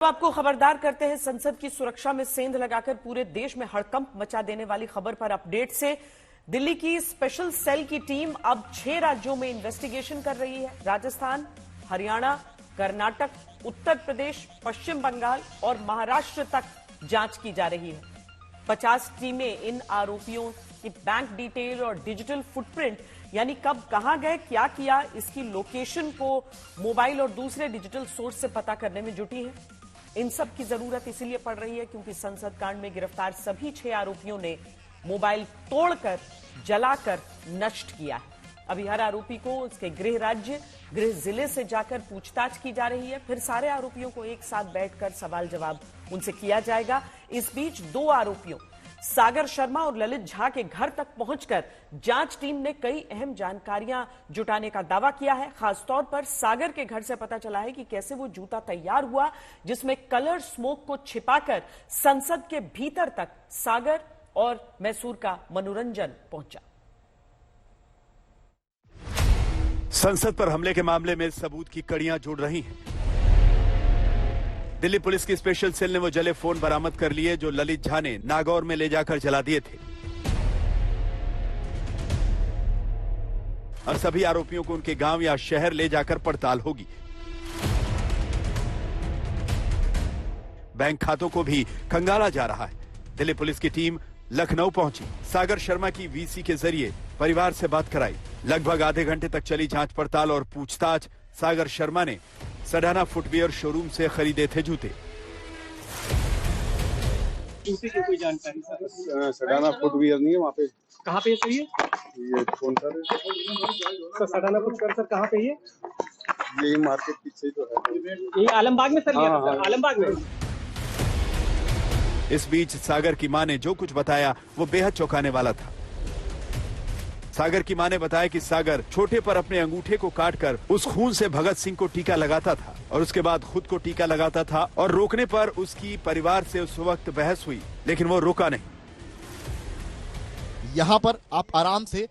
तो आपको खबरदार करते हैं संसद की सुरक्षा में सेंध लगाकर पूरे देश में हड़कंप मचा देने वाली खबर पर अपडेट से। दिल्ली की स्पेशल सेल की टीम अब 6 राज्यों में इन्वेस्टिगेशन कर रही है। राजस्थान, हरियाणा, कर्नाटक, उत्तर प्रदेश, पश्चिम बंगाल और महाराष्ट्र तक जांच की जा रही है। 50 टीमें इन आरोपियों की बैंक डिटेल और डिजिटल फुटप्रिंट यानी कब कहां गए, क्या किया, इसकी लोकेशन को मोबाइल और दूसरे डिजिटल सोर्स से पता करने में जुटी है। इन सब की जरूरत इसीलिए पड़ रही है क्योंकि संसद कांड में गिरफ्तार सभी 6 आरोपियों ने मोबाइल तोड़कर, जलाकर नष्ट किया है। अभी हर आरोपी को उसके गृह राज्य, गृह जिले से जाकर पूछताछ की जा रही है। फिर सारे आरोपियों को एक साथ बैठकर सवाल जवाब उनसे किया जाएगा। इस बीच 2 आरोपियों सागर शर्मा और ललित झा के घर तक पहुंचकर जांच टीम ने कई अहम जानकारियां जुटाने का दावा किया है। खासतौर पर सागर के घर से पता चला है कि कैसे वो जूता तैयार हुआ जिसमें कलर स्मोक को छिपाकर संसद के भीतर तक सागर और मैसूर का मनोरंजन पहुंचा। संसद पर हमले के मामले में सबूत की कड़ियां जुड़ रही हैं। दिल्ली पुलिस की स्पेशल सेल ने वो जले फोन बरामद कर लिए जो ललित झा ने नागौर में ले जाकर जला दिए थे। अब सभी आरोपियों को उनके गांव या शहर ले जाकर पड़ताल होगी। बैंक खातों को भी खंगाला जा रहा है। दिल्ली पुलिस की टीम लखनऊ पहुंची, सागर शर्मा की वीसी के जरिए परिवार से बात कराई। लगभग आधे घंटे तक चली जांच पड़ताल और पूछताछ। सागर शर्मा ने सडाना फुटवियर शोरूम से खरीदे थे जूते। जूते की कोई जानकारी सर? सडाना फुटवियर नहीं है वहाँ पे। कहाँ पे है ये कौन सा सर? सडाना फुटवियर सर कहाँ पे है? यही मार्केट पीछे जो है, ये आलमबाग में सर। हाँ। आलमबाग में। इस बीच सागर की मां ने जो कुछ बताया वो बेहद चौंकाने वाला था। सागर की मां ने बताया कि सागर छोटे पर अपने अंगूठे को काटकर उस खून से भगत सिंह को टीका लगाता था और उसके बाद खुद को टीका लगाता था और रोकने पर उसकी परिवार से उस वक्त बहस हुई लेकिन वो रुका नहीं। यहाँ पर आप आराम से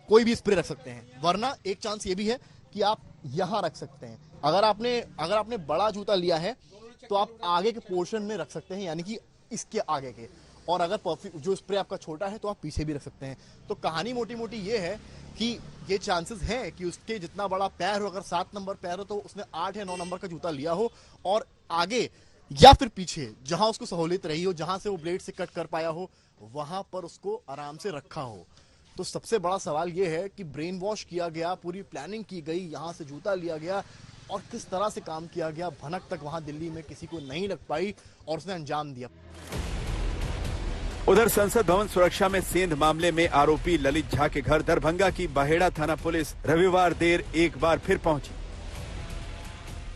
कोई भी स्प्रे रख सकते हैं, वरना एक चांस ये भी है कि आप यहाँ रख सकते हैं। अगर आपने बड़ा जूता लिया है तो आप आगे के पोर्शन में रख सकते हैं, यानी कि इसके आगे के। और अगर परफ्यूम जो स्प्रे आपका छोटा है तो आप पीछे भी रख सकते हैं। तो कहानी मोटी मोटी ये है कि ये चांसेस हैं कि उसके जितना बड़ा पैर हो, अगर 7 नंबर पैर हो तो उसने 8 या 9 नंबर का जूता लिया हो और आगे या फिर पीछे जहां उसको सहूलियत रही हो, जहां से वो ब्लेड से कट कर पाया हो, वहां पर उसको आराम से रखा हो। तो सबसे बड़ा सवाल ये है कि ब्रेन वॉश किया गया, पूरी प्लानिंग की गई, यहां से जूता लिया गया और किस तरह से काम किया गया। भनक तक वहां दिल्ली में किसी को नहीं लग पाई और उसने अंजाम दिया। उधर संसद भवन सुरक्षा में सेंध मामले में आरोपी ललित झा के घर दरभंगा की बहेड़ा थाना पुलिस रविवार देर एक बार फिर पहुंची।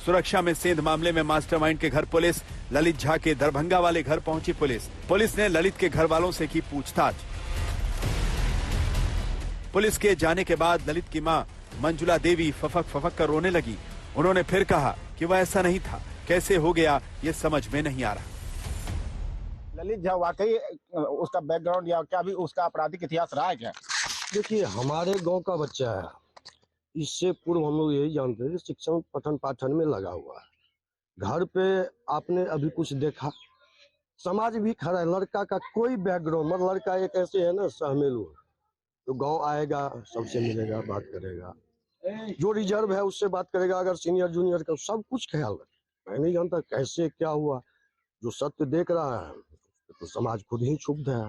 सुरक्षा में सेंध मामले में मास्टरमाइंड के घर पुलिस, ललित झा के दरभंगा वाले घर पहुंची पुलिस ने ललित के घर वालों से की पूछताछ। पुलिस के जाने के बाद ललित की मां मंजुला देवी फफक कर रोने लगी। उन्होंने फिर कहा कि वह ऐसा नहीं था, कैसे हो गया ये समझ में नहीं आ रहा। ललित झा वाकई उसका बैकग्राउंड या क्या भी उसका आपराधिक इतिहास रहा है क्या? देखिए, हमारे गांव का बच्चा है, इससे पूर्व हम लोग यही जानते हैं कि शिक्षण पठन पाठन में लगा हुआ है। घर पे आपने अभी कुछ देखा, समाज भी खड़ा है। लड़का का कोई बैकग्राउंड, मतलब लड़का एक ऐसे है ना सहमेलू, तो गांव आएगा, सबसे मिलेगा, बात करेगा, जो रिजर्व है उससे बात करेगा, अगर सीनियर जूनियर का सब कुछ ख्याल रखेगा। मैं नहीं जानता कैसे क्या हुआ, जो सत्य देख रहा है तो समाज खुद ही क्षुब्ध है।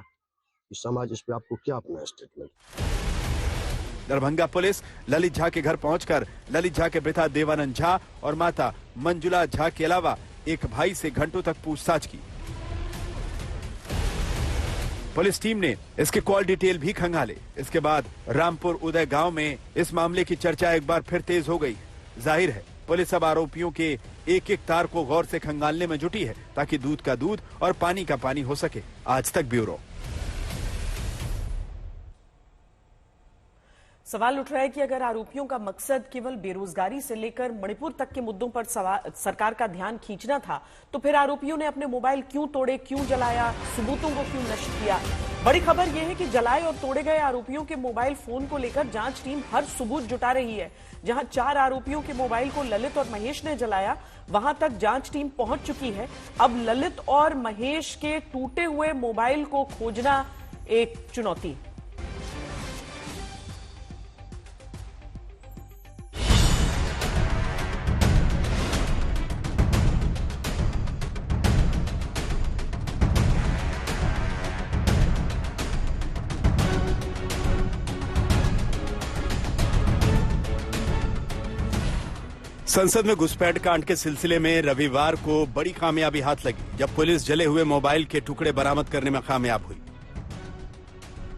इस समाज इस पे आपको क्या अपना स्टेटमेंट? दरभंगा पुलिस ललित झा के घर पहुंचकर ललित झा के पिता देवानंद झा और माता मंजुला झा के अलावा एक भाई से घंटों तक पूछताछ की। पुलिस टीम ने इसके कॉल डिटेल भी खंगाले। इसके बाद रामपुर उदय गांव में इस मामले की चर्चा एक बार फिर तेज हो गई। जाहिर है पुलिस अब आरोपियों के एक एक तार को गौर से खंगालने में जुटी है ताकि दूध का दूध और पानी का पानी हो सके। आज तक ब्यूरो। सवाल उठ रहा है कि अगर आरोपियों का मकसद केवल बेरोजगारी से लेकर मणिपुर तक के मुद्दों पर सरकार का ध्यान खींचना था तो फिर आरोपियों ने अपने मोबाइल क्यों तोड़े, क्यों जलाया, सबूतों को क्यों नष्ट किया? बड़ी खबर यह है कि जलाए और तोड़े गए आरोपियों के मोबाइल फोन को लेकर जांच टीम हर सबूत जुटा रही है। जहां 4 आरोपियों के मोबाइल को ललित और महेश ने जलाया, वहां तक जांच टीम पहुंच चुकी है। अब ललित और महेश के टूटे हुए मोबाइल को खोजना एक चुनौती। संसद में घुसपैठ कांड के सिलसिले में रविवार को बड़ी कामयाबी हाथ लगी जब पुलिस जले हुए मोबाइल के टुकड़े बरामद करने में कामयाब हुई।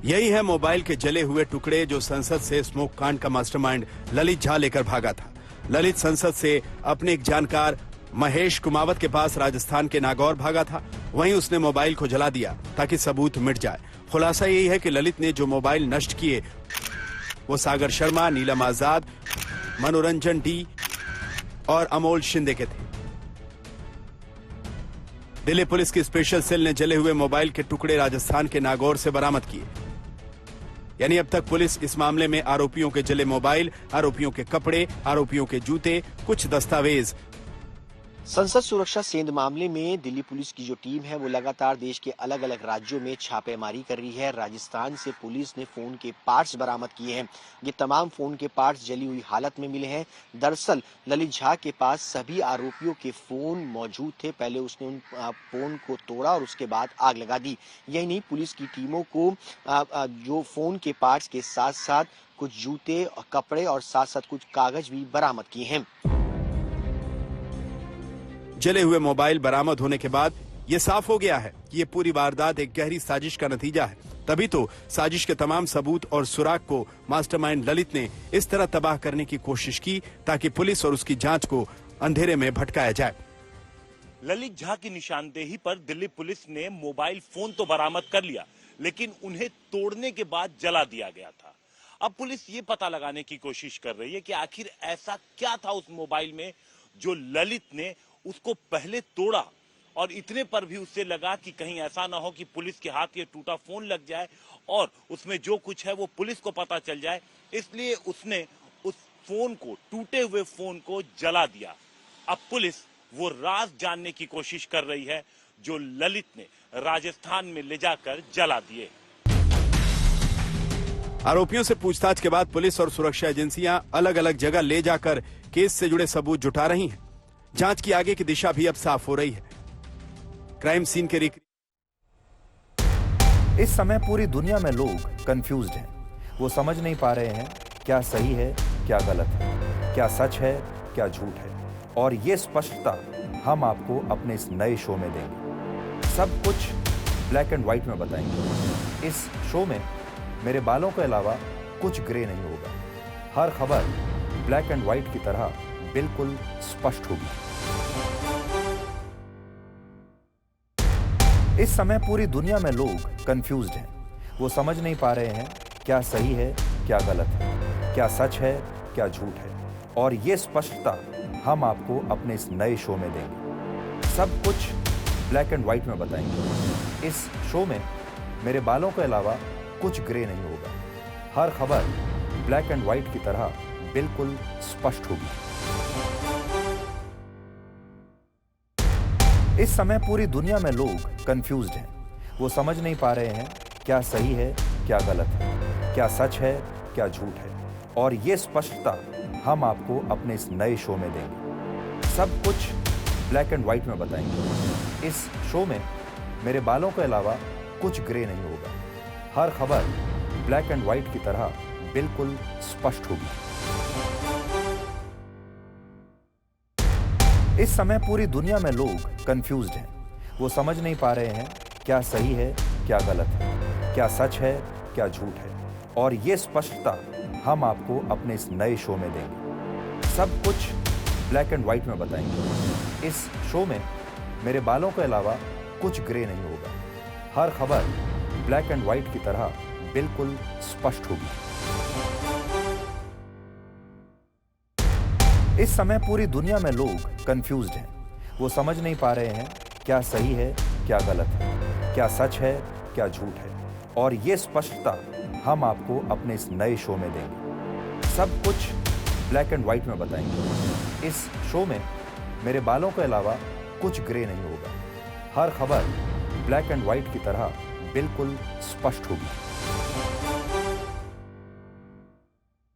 यही है मोबाइल के जले हुए टुकड़े जो संसद से स्मोक कांड का मास्टरमाइंड ललित झा लेकर भागा था। ललित संसद से अपने एक जानकार महेश कुमावत के पास राजस्थान के नागौर भागा था। वहीं उसने मोबाइल को जला दिया ताकि सबूत मिट जाए। खुलासा यही है कि ललित ने जो मोबाइल नष्ट किए वो सागर शर्मा, नीलम आजाद, मनोरंजन डी और अमोल शिंदे के थे। दिल्ली पुलिस की स्पेशल सेल ने जले हुए मोबाइल के टुकड़े राजस्थान के नागौर से बरामद किए। यानी अब तक पुलिस इस मामले में आरोपियों के जले मोबाइल, आरोपियों के कपड़े, आरोपियों के जूते, कुछ दस्तावेज। संसद सुरक्षा सेंध मामले में दिल्ली पुलिस की जो टीम है वो लगातार देश के अलग अलग राज्यों में छापेमारी कर रही है। राजस्थान से पुलिस ने फोन के पार्ट्स बरामद किए हैं। ये तमाम फोन के पार्ट्स जली हुई हालत में मिले हैं। दरअसल ललित झा के पास सभी आरोपियों के फोन मौजूद थे। पहले उसने उन फोन को तोड़ा और उसके बाद आग लगा दी। यही नहीं, पुलिस की टीमों को जो फोन के पार्ट्स के साथ साथ कुछ जूते, कपड़े और साथ साथ कुछ कागज भी बरामद किए हैं। जले हुए मोबाइल बरामद होने के बाद ये साफ हो गया है कि ये पूरी वारदात एक गहरी साजिश का नतीजा है। तभी तो साजिश के तमाम सबूत और सुराग को मास्टरमाइंड ललित ने इस तरह तबाह करने की कोशिश की ताकि पुलिस और उसकी जांच को अंधेरे में भटकाया जाए। ललित झा की निशानदेही पर दिल्ली पुलिस ने मोबाइल फोन तो बरामद कर लिया, लेकिन उन्हें तोड़ने के बाद जला दिया गया था। अब पुलिस ये पता लगाने की कोशिश कर रही है कि आखिर ऐसा क्या था उस मोबाइल में जो ललित ने उसको पहले तोड़ा, और इतने पर भी उससे लगा कि कहीं ऐसा ना हो कि पुलिस के हाथ ये टूटा फोन लग जाए और उसमें जो कुछ है वो पुलिस को पता चल जाए। इसलिए उसने उस फोन को, टूटे हुए फोन को जला दिया। अब पुलिस वो राज जानने की कोशिश कर रही है जो ललित ने राजस्थान में ले जाकर जला दिए। आरोपियों से पूछताछ के बाद पुलिस और सुरक्षा एजेंसियां अलग अलग जगह ले जाकर केस से जुड़े सबूत जुटा रही हैं। जांच की आगे की दिशा भी अब साफ हो रही है। क्राइम सीन के इस समय पूरी दुनिया में लोग कंफ्यूज्ड हैं। वो समझ नहीं पा रहे हैं क्या सही है, क्या गलत है, क्या सच है, क्या झूठ है। और ये स्पष्टता हम आपको अपने इस नए शो में देंगे। सब कुछ ब्लैक एंड व्हाइट में बताएंगे। इस शो में मेरे बालों के अलावा कुछ ग्रे नहीं होगा। हर खबर ब्लैक एंड व्हाइट की तरह बिल्कुल स्पष्ट होगी। इस समय पूरी दुनिया में लोग कंफ्यूज्ड हैं। वो समझ नहीं पा रहे हैं क्या सही है, क्या गलत है, क्या सच है, क्या झूठ है। और ये स्पष्टता हम आपको अपने इस नए शो में देंगे। सब कुछ ब्लैक एंड व्हाइट में बताएंगे। इस शो में मेरे बालों के अलावा कुछ ग्रे नहीं होगा। हर खबर ब्लैक एंड व्हाइट की तरह बिल्कुल स्पष्ट होगी। इस समय पूरी दुनिया में लोग कंफ्यूज्ड हैं। वो समझ नहीं पा रहे हैं क्या सही है, क्या गलत है, क्या सच है, क्या झूठ है। और ये स्पष्टता हम आपको अपने इस नए शो में देंगे। सब कुछ ब्लैक एंड व्हाइट में बताएंगे। इस शो में मेरे बालों के अलावा कुछ ग्रे नहीं होगा। हर खबर ब्लैक एंड व्हाइट की तरह बिल्कुल स्पष्ट होगी। इस समय पूरी दुनिया में लोग कंफ्यूज्ड हैं। वो समझ नहीं पा रहे हैं क्या सही है, क्या गलत है, क्या सच है, क्या झूठ है। और ये स्पष्टता हम आपको अपने इस नए शो में देंगे। सब कुछ ब्लैक एंड व्हाइट में बताएंगे। इस शो में मेरे बालों के अलावा कुछ ग्रे नहीं होगा। हर खबर ब्लैक एंड व्हाइट की तरह बिल्कुल स्पष्ट होगी। इस समय पूरी दुनिया में लोग कंफ्यूज्ड हैं। वो समझ नहीं पा रहे हैं क्या सही है, क्या गलत है, क्या सच है, क्या झूठ है। और ये स्पष्टता हम आपको अपने इस नए शो में देंगे। सब कुछ ब्लैक एंड व्हाइट में बताएंगे। इस शो में मेरे बालों के अलावा कुछ ग्रे नहीं होगा। हर खबर ब्लैक एंड व्हाइट की तरह बिल्कुल स्पष्ट होगी।